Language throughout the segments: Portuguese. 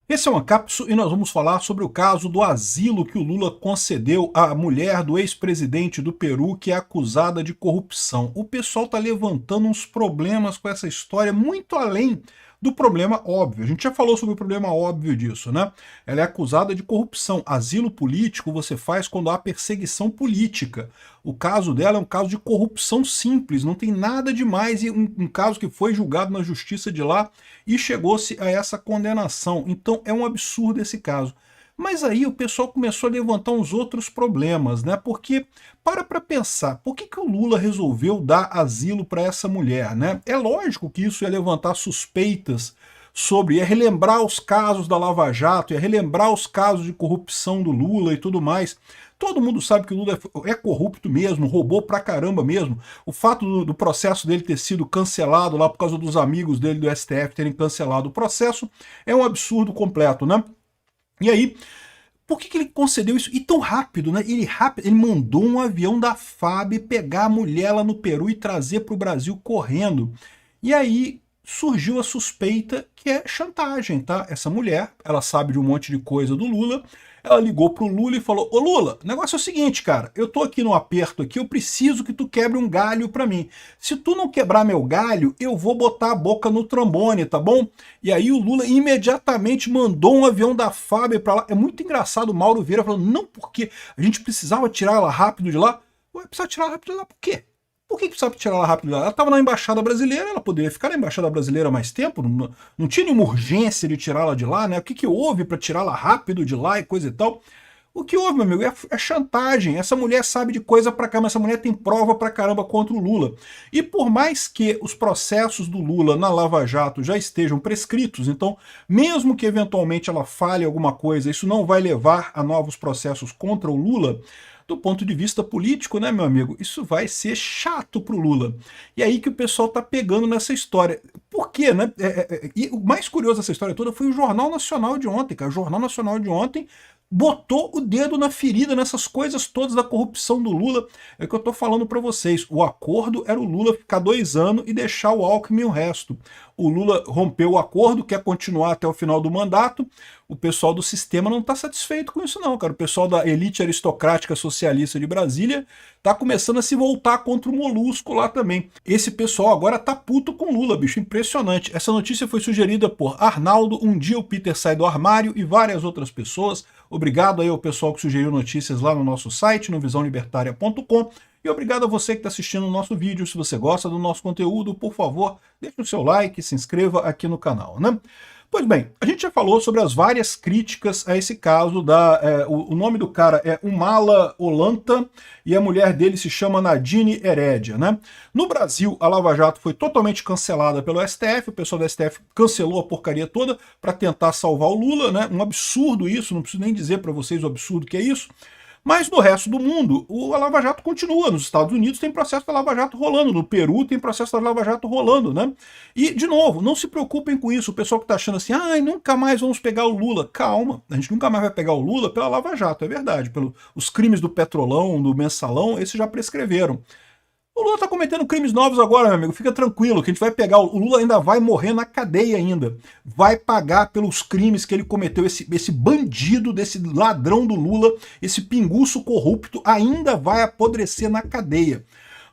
Esse é uma cápsula e nós vamos falar sobre o caso do asilo que o Lula concedeu à mulher do ex-presidente do Peru, que é acusada de corrupção. O pessoal está levantando uns problemas com essa história muito além do problema óbvio. A gente já falou sobre o problema óbvio disso, né? Ela é acusada de corrupção. Asilo político você faz quando há perseguição política. O caso dela é um caso de corrupção simples, não tem nada demais, e um caso que foi julgado na justiça de lá e chegou-se a essa condenação. Então é um absurdo esse caso. Mas aí o pessoal começou a levantar uns outros problemas, né? Porque, para pensar, por que o Lula resolveu dar asilo para essa mulher, né? É lógico que isso ia levantar suspeitas sobre, ia relembrar os casos da Lava Jato, ia relembrar os casos de corrupção do Lula e tudo mais. Todo mundo sabe que o Lula é corrupto mesmo, roubou pra caramba mesmo. O fato do processo dele ter sido cancelado lá por causa dos amigos dele do STF terem cancelado o processo é um absurdo completo, né? E aí, por que ele concedeu isso? E tão rápido, né? Ele mandou um avião da FAB pegar a mulher lá no Peru e trazer para o Brasil correndo. E aí surgiu a suspeita que é chantagem, tá? Essa mulher, ela sabe de um monte de coisa do Lula, ela ligou pro Lula e falou: ô Lula, o negócio é o seguinte, cara, eu tô aqui no aperto aqui, eu preciso que tu quebre um galho pra mim. Se tu não quebrar meu galho, eu vou botar a boca no trombone, tá bom? E aí o Lula imediatamente mandou um avião da FAB pra lá. É muito engraçado o Mauro Vieira falando: não, porque a gente precisava tirar ela rápido de lá. Ué, precisava tirar ela rápido de lá por quê? Por que precisava tirar ela rápido de lá? Ela estava na Embaixada Brasileira, ela poderia ficar na Embaixada Brasileira mais tempo, não tinha nenhuma urgência de tirá-la de lá, né? O que houve para tirá-la rápido de lá e coisa e tal? O que houve, meu amigo, é chantagem. Essa mulher sabe de coisa pra caramba, essa mulher tem prova pra caramba contra o Lula. E por mais que os processos do Lula na Lava Jato já estejam prescritos, então, mesmo que eventualmente ela fale alguma coisa, isso não vai levar a novos processos contra o Lula, do ponto de vista político, né, meu amigo, isso vai ser chato pro Lula. E aí que o pessoal tá pegando nessa história. Por quê, né? E o mais curioso dessa história toda foi o Jornal Nacional de ontem, cara. O Jornal Nacional de ontem botou o dedo na ferida nessas coisas todas da corrupção do Lula. É o que eu tô falando para vocês. O acordo era o Lula ficar 2 anos e deixar o Alckmin o resto. O Lula rompeu o acordo, quer continuar até o final do mandato. O pessoal do sistema não está satisfeito com isso não, cara. O pessoal da elite aristocrática socialista de Brasília está começando a se voltar contra o Molusco lá também. Esse pessoal agora tá puto com Lula, bicho, impressionante. Essa notícia foi sugerida por Arnaldo, Um Dia o Peter Sai do Armário e várias outras pessoas. Obrigado aí ao pessoal que sugeriu notícias lá no nosso site, no visãolibertaria.com. E obrigado a você que está assistindo o nosso vídeo. Se você gosta do nosso conteúdo, por favor, deixe o seu like, se inscreva aqui no canal, né? Pois bem, a gente já falou sobre as várias críticas a esse caso. O nome do cara é Humala Olanta e a mulher dele se chama Nadine Heredia, né? No Brasil, a Lava Jato foi totalmente cancelada pelo STF, o pessoal do STF cancelou a porcaria toda para tentar salvar o Lula, né? Um absurdo isso, não preciso nem dizer para vocês o absurdo que é isso. Mas no resto do mundo, a Lava Jato continua. Nos Estados Unidos tem processo da Lava Jato rolando, no Peru tem processo da Lava Jato rolando, né? E, de novo, não se preocupem com isso. O pessoal que está achando assim, nunca mais vamos pegar o Lula. Calma, a gente nunca mais vai pegar o Lula pela Lava Jato, é verdade. Os crimes do Petrolão, do Mensalão, esses já prescreveram. O Lula tá cometendo crimes novos agora, meu amigo. Fica tranquilo, que a gente vai pegar. O Lula ainda vai morrer na cadeia ainda. Vai pagar pelos crimes que ele cometeu. Esse bandido, desse ladrão do Lula, esse pinguço corrupto, ainda vai apodrecer na cadeia.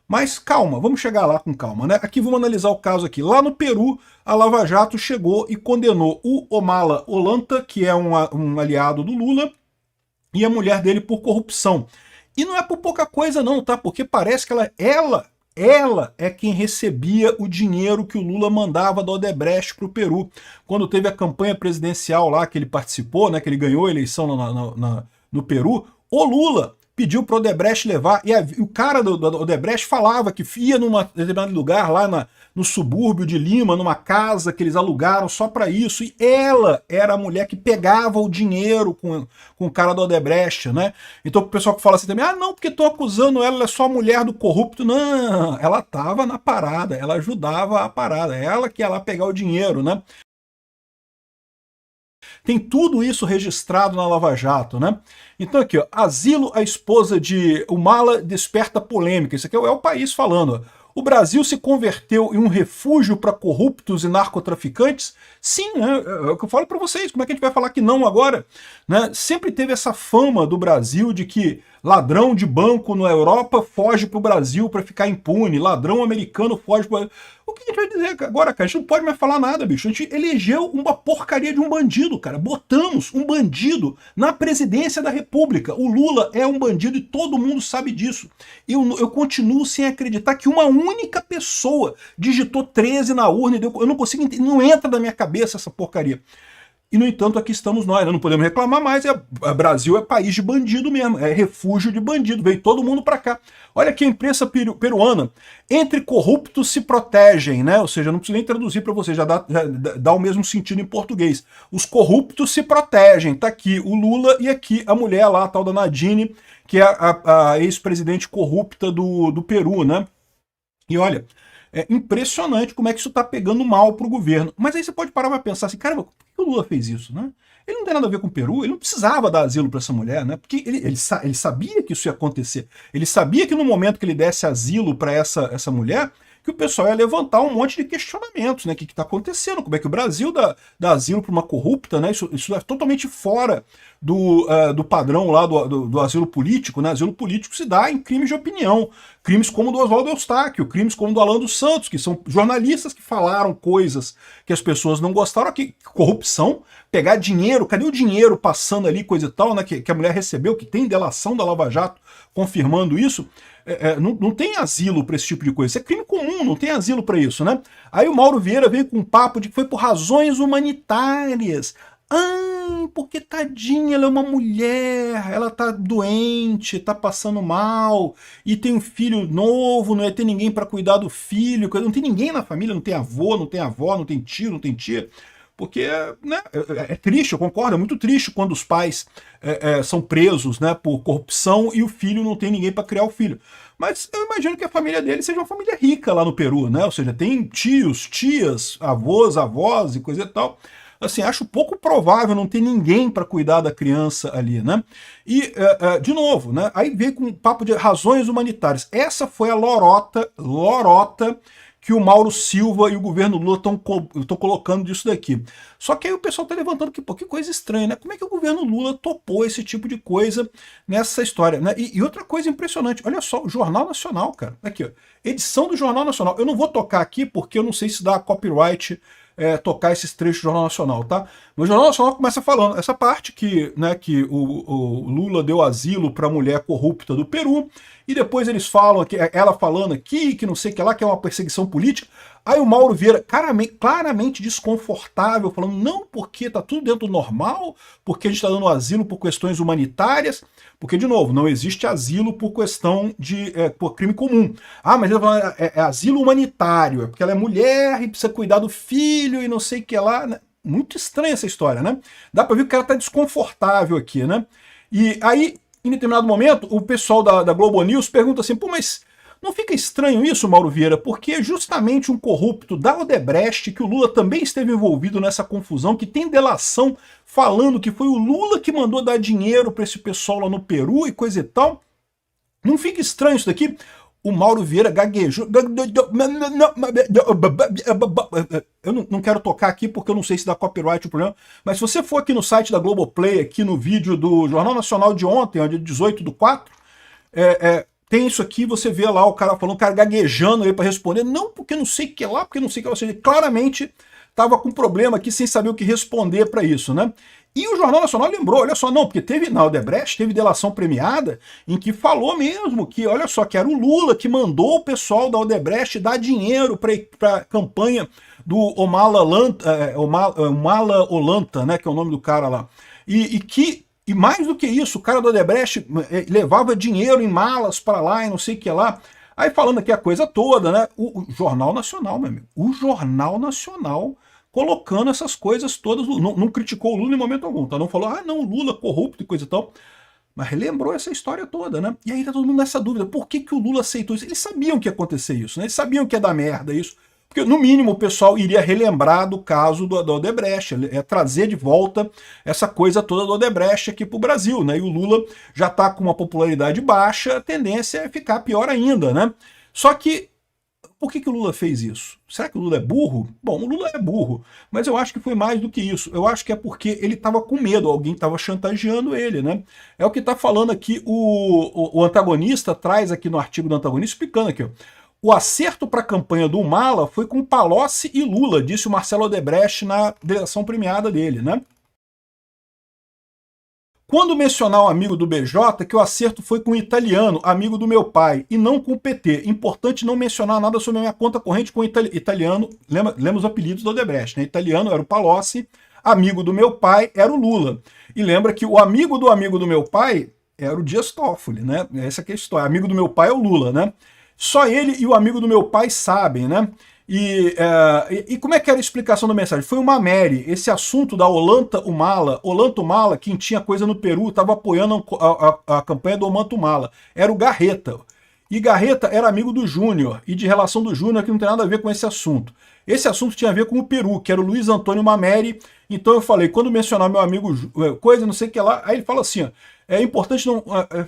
Mas calma, vamos chegar lá com calma, né? Aqui vamos analisar o caso aqui. Lá no Peru, a Lava Jato chegou e condenou o Humala Olanta, que é um aliado do Lula, e a mulher dele por corrupção. E não é por pouca coisa não, tá? Porque parece que ela é quem recebia o dinheiro que o Lula mandava da Odebrecht para o Peru. Quando teve a campanha presidencial lá que ele participou, né, que ele ganhou a eleição no Peru, o Lula pediu para o Odebrecht levar, e o cara do Odebrecht falava que ia num determinado lugar lá no subúrbio de Lima, numa casa que eles alugaram só para isso, e ela era a mulher que pegava o dinheiro com o cara do Odebrecht, né? Então o pessoal que fala assim também, não, porque estou acusando ela é só a mulher do corrupto. Não, ela estava na parada, ela ajudava a parada, ela que ia lá pegar o dinheiro, né? Tem tudo isso registrado na Lava Jato, né? Então aqui, ó, asilo à esposa de Humala desperta polêmica. Isso aqui é o País falando, ó. O Brasil se converteu em um refúgio para corruptos e narcotraficantes? Sim, né? É o que eu falo para vocês. Como é que a gente vai falar que não agora? Né? Sempre teve essa fama do Brasil de que ladrão de banco na Europa foge para o Brasil para ficar impune, ladrão americano foge para... O que a gente vai dizer agora, cara? A gente não pode mais falar nada, bicho. A gente elegeu uma porcaria de um bandido, cara. Botamos um bandido na presidência da República. O Lula é um bandido e todo mundo sabe disso. Eu continuo sem acreditar que uma única pessoa digitou 13 na urna e deu... Eu não consigo entender, não entra na minha cabeça essa porcaria. E, no entanto, aqui estamos nós, não podemos reclamar mais, Brasil é país de bandido mesmo, é refúgio de bandido, veio todo mundo para cá. Olha aqui a imprensa peruana, entre corruptos se protegem, né? Ou seja, não preciso nem traduzir para você, já dá o mesmo sentido em português. Os corruptos se protegem, tá aqui o Lula e aqui a mulher lá, a tal da Nadine, que é a ex-presidente corrupta do Peru, né? E olha... É impressionante como é que isso está pegando mal para o governo. Mas aí você pode parar para pensar assim, cara, por que o Lula fez isso, né? Ele não tem nada a ver com o Peru, ele não precisava dar asilo para essa mulher, né? Porque ele sabia que isso ia acontecer. Ele sabia que no momento que ele desse asilo para essa mulher, que o pessoal ia levantar um monte de questionamentos, né? O que está acontecendo? Como é que o Brasil dá asilo para uma corrupta, né? Isso é totalmente fora do padrão lá do asilo político, né? Asilo político se dá em crimes de opinião. Crimes como o do Oswaldo Eustáquio, crimes como o do Alan dos Santos, que são jornalistas que falaram coisas que as pessoas não gostaram. Aqui, corrupção, pegar dinheiro, cadê o dinheiro passando ali, coisa e tal, né? Que a mulher recebeu, que tem delação da Lava Jato confirmando isso. Não tem asilo para esse tipo de coisa. Isso é crime comum, não tem asilo para isso, né? Aí o Mauro Vieira veio com um papo de que foi por razões humanitárias. Porque tadinha, ela é uma mulher, ela tá doente, tá passando mal, e tem um filho novo, não ia ter ninguém para cuidar do filho, não tem ninguém na família, não tem avô, não tem avó, não tem tio, não tem tia. Porque, né, é triste, eu concordo, é muito triste quando os pais são presos, né, por corrupção e o filho não tem ninguém para criar o filho. Mas eu imagino que a família dele seja uma família rica lá no Peru, né? Ou seja, tem tios, tias, avós, avós e coisa e tal. Assim, acho pouco provável não ter ninguém para cuidar da criança ali, né? E, de novo, né? Aí veio com um papo de razões humanitárias. Essa foi a lorota que o Mauro Silva e o governo Lula estão colocando disso daqui. Só que aí o pessoal está levantando que, pô, que coisa estranha, né? Como é que o governo Lula topou esse tipo de coisa nessa história, né? E outra coisa impressionante, olha só, o Jornal Nacional, cara, aqui, ó, edição do Jornal Nacional. Eu não vou tocar aqui porque eu não sei se dá copyright tocar esses trechos do Jornal Nacional, tá? Mas o Jornal Nacional começa falando essa parte que o Lula deu asilo para a mulher corrupta do Peru, e depois eles falam, ela falando aqui, que não sei o que lá, que é uma perseguição política. Aí o Mauro Vieira, claramente desconfortável, falando, não, porque tá tudo dentro do normal, porque a gente está dando asilo por questões humanitárias, porque, de novo, não existe asilo por questão por crime comum. Mas ele fala, é asilo humanitário, é porque ela é mulher e precisa cuidar do filho e não sei o que lá. Muito estranha essa história, né? Dá pra ver que o cara tá desconfortável aqui, né? E aí, em determinado momento, o pessoal da Globo News pergunta assim, pô, mas não fica estranho isso, Mauro Vieira? Porque é justamente um corrupto da Odebrecht, que o Lula também esteve envolvido nessa confusão, que tem delação falando que foi o Lula que mandou dar dinheiro para esse pessoal lá no Peru e coisa e tal. Não fica estranho isso daqui? O Mauro Vieira gaguejou. Eu não quero tocar aqui porque eu não sei se dá copyright o problema, mas se você for aqui no site da Globoplay, aqui no vídeo do Jornal Nacional de ontem, dia 18/4, tem isso aqui, você vê lá o cara falando, o cara gaguejando aí para responder, não porque não sei o que lá, porque não sei o que lá, ou seja, claramente estava com problema aqui sem saber o que responder para isso, né? E o Jornal Nacional lembrou, olha só, não, porque teve na Odebrecht, teve delação premiada, em que falou mesmo que, olha só, que era o Lula que mandou o pessoal da Odebrecht dar dinheiro para a campanha do Omala Olanta, né, que é o nome do cara lá. E mais do que isso, o cara da Odebrecht levava dinheiro em malas para lá e não sei o que lá. Aí falando aqui a coisa toda, né, o Jornal Nacional, meu amigo, o Jornal Nacional colocando essas coisas todas, não criticou o Lula em momento algum, tá? Não falou, não, o Lula corrupto e coisa e tal, mas relembrou essa história toda, né? E aí tá todo mundo nessa dúvida, por que o Lula aceitou isso? Eles sabiam que ia acontecer isso, né? Eles sabiam que ia dar merda isso, porque no mínimo o pessoal iria relembrar do caso da Odebrecht, trazer de volta essa coisa toda do Odebrecht aqui pro Brasil, né? E o Lula já tá com uma popularidade baixa, a tendência é ficar pior ainda, né? Só que Por que o Lula fez isso? Será que o Lula é burro? Bom, o Lula é burro, mas eu acho que foi mais do que isso. Eu acho que é porque ele estava com medo, alguém estava chantageando ele, né? É o que está falando aqui o antagonista, traz aqui no artigo do antagonista, explicando aqui, ó. O acerto para a campanha do Mala foi com Palocci e Lula, disse o Marcelo Odebrecht na delação premiada dele, né? Quando mencionar o amigo do BJ, que o acerto foi com o italiano, amigo do meu pai, e não com o PT. Importante não mencionar nada sobre a minha conta corrente com o italiano. Lembra os apelidos do Odebrecht, né? Italiano era o Palocci, amigo do meu pai era o Lula. E lembra que o amigo do meu pai era o Dias Toffoli, né? Essa que é a história. Amigo do meu pai é o Lula, né? Só ele e o amigo do meu pai sabem, né? E como é que era a explicação da mensagem? Foi uma Mary, esse assunto da Ollanta Humala, quem tinha coisa no Peru, estava apoiando a campanha do Ollanta Humala. Era o Garreta. E Garreta era amigo do Júnior, e de relação do Júnior que não tem nada a ver com esse assunto. Esse assunto tinha a ver com o Peru, que era o Luiz Antônio Mameri. Então eu falei, quando mencionar meu amigo coisa, não sei o que lá, aí ele fala assim, ó, é importante não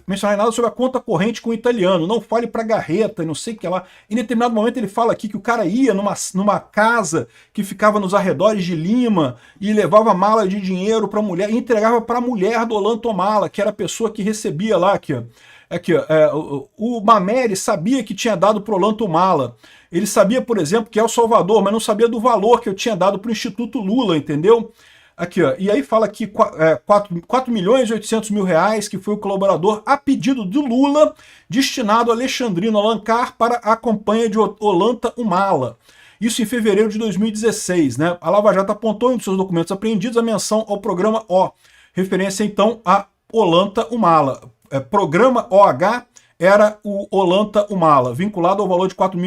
mencionar nada sobre a conta corrente com o italiano, não fale para Garreta e não sei o que lá. Em determinado momento ele fala aqui que o cara ia numa casa que ficava nos arredores de Lima e levava mala de dinheiro para a mulher, e entregava para a mulher do Ollanta Humala, que era a pessoa que recebia lá, aqui, ó. Aqui, ó, o Mameri sabia que tinha dado para o Ollanta Humala. Ele sabia, por exemplo, que é o Salvador, mas não sabia do valor que eu tinha dado para o Instituto Lula, entendeu? Aqui, ó, e aí fala que 4 milhões e 800 mil reais, que foi o colaborador a pedido do Lula, destinado a Alexandrino Alencar para a campanha de Ollanta Humala. Isso em fevereiro de 2016, né? A Lava Jato apontou em seus documentos apreendidos a menção ao programa O, referência então a Ollanta Humala. Programa OH era o Ollanta Humala, vinculado ao valor de 4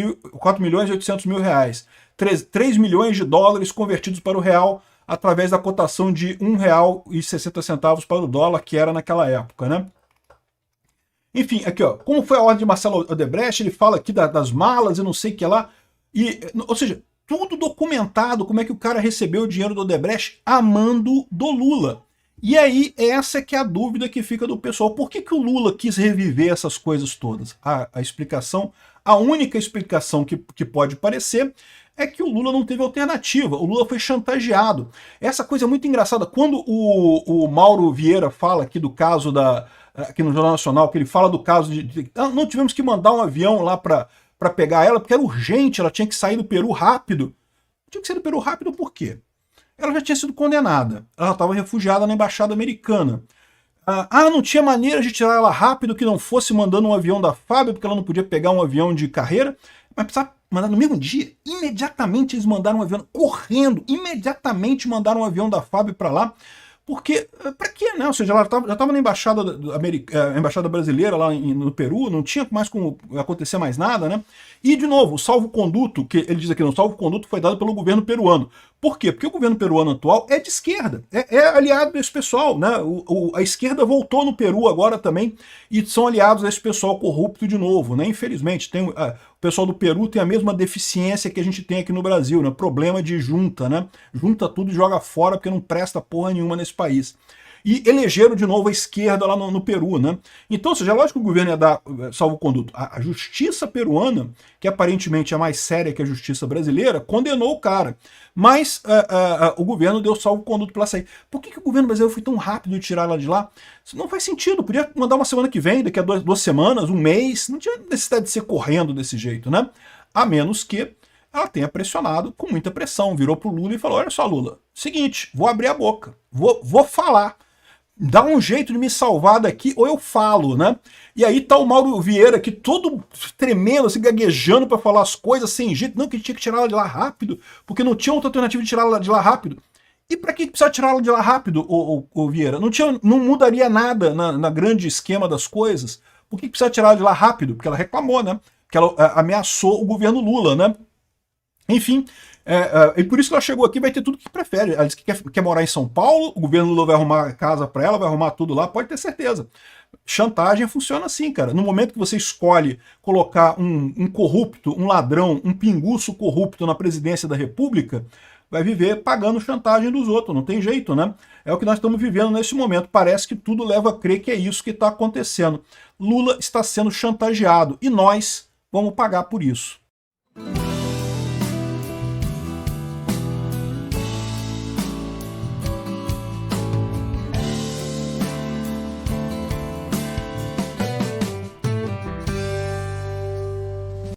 milhões e 800 mil reais. 3 milhões de dólares convertidos para o real através da cotação de R$1,60 para o dólar, que era naquela época, né? Enfim, aqui, ó, como foi a ordem de Marcelo Odebrecht, ele fala aqui das malas e não sei o que lá, ou seja, tudo documentado, como é que o cara recebeu o dinheiro do Odebrecht a mando do Lula. E aí, essa é que é a dúvida que fica do pessoal. Por que o Lula quis reviver essas coisas todas? A explicação, a única explicação que pode parecer é que o Lula não teve alternativa. O Lula foi chantageado. Essa coisa é muito engraçada. Quando o Mauro Vieira fala aqui do caso aqui no Jornal Nacional, que ele fala do caso de não tivemos que mandar um avião lá para pegar ela, porque era urgente, ela tinha que sair do Peru rápido. Tinha que sair do Peru rápido por quê? Ela já tinha sido condenada. Ela estava refugiada na embaixada americana. Não tinha maneira de tirar ela rápido que não fosse mandando um avião da FAB, porque ela não podia pegar um avião de carreira, mas precisava mandar no mesmo dia. Imediatamente eles mandaram um avião, correndo, imediatamente mandaram um avião da FAB para lá, porque, para quê, né? Ou seja, ela já estava na embaixada brasileira lá no Peru, não tinha mais como acontecer mais nada, né? E, de novo, o salvo-conduto, que ele diz aqui, o salvo-conduto foi dado pelo governo peruano. Por quê? Porque o governo peruano atual é de esquerda, é aliado desse pessoal, né? A esquerda voltou no Peru agora também e são aliados a esse pessoal corrupto de novo, né? Infelizmente, o pessoal do Peru tem a mesma deficiência que a gente tem aqui no Brasil, né? Problema de junta, né? Junta tudo e joga fora porque não presta porra nenhuma nesse país. E elegeram de novo a esquerda lá no Peru, né? Então, ou seja, é lógico que o governo ia dar salvo-conduto. A justiça peruana, que aparentemente é mais séria que a justiça brasileira, condenou o cara. Mas o governo deu salvo-conduto para ela sair. Por que o governo brasileiro foi tão rápido de tirar ela de lá? Isso não faz sentido. Podia mandar uma semana que vem, daqui a duas semanas, um mês. Não tinha necessidade de ser correndo desse jeito, né? A menos que ela tenha pressionado com muita pressão. Virou pro Lula e falou, olha só, Lula, seguinte, vou abrir a boca, vou falar. Dá um jeito de me salvar daqui ou eu falo, né? E aí tá o Mauro Vieira aqui todo tremendo, assim, gaguejando para falar as coisas sem jeito. Não, que tinha que tirar ela de lá rápido, porque não tinha outra alternativa de tirar ela de lá rápido. E para que precisava tirar ela de lá rápido, o Vieira? Não mudaria nada na grande esquema das coisas. Por que precisava tirar ela de lá rápido? Porque ela reclamou, né? Porque ela ameaçou o governo Lula, né? Enfim, e por isso que ela chegou aqui, vai ter tudo que prefere. Ela disse que quer morar em São Paulo, o governo Lula vai arrumar casa para ela, vai arrumar tudo lá, pode ter certeza. Chantagem funciona assim, cara. No momento que você escolhe colocar um corrupto, um ladrão, um pinguço corrupto na presidência da República, vai viver pagando chantagem dos outros, não tem jeito, né? É o que nós estamos vivendo nesse momento. Parece que tudo leva a crer que é isso que está acontecendo. Lula está sendo chantageado e nós vamos pagar por isso.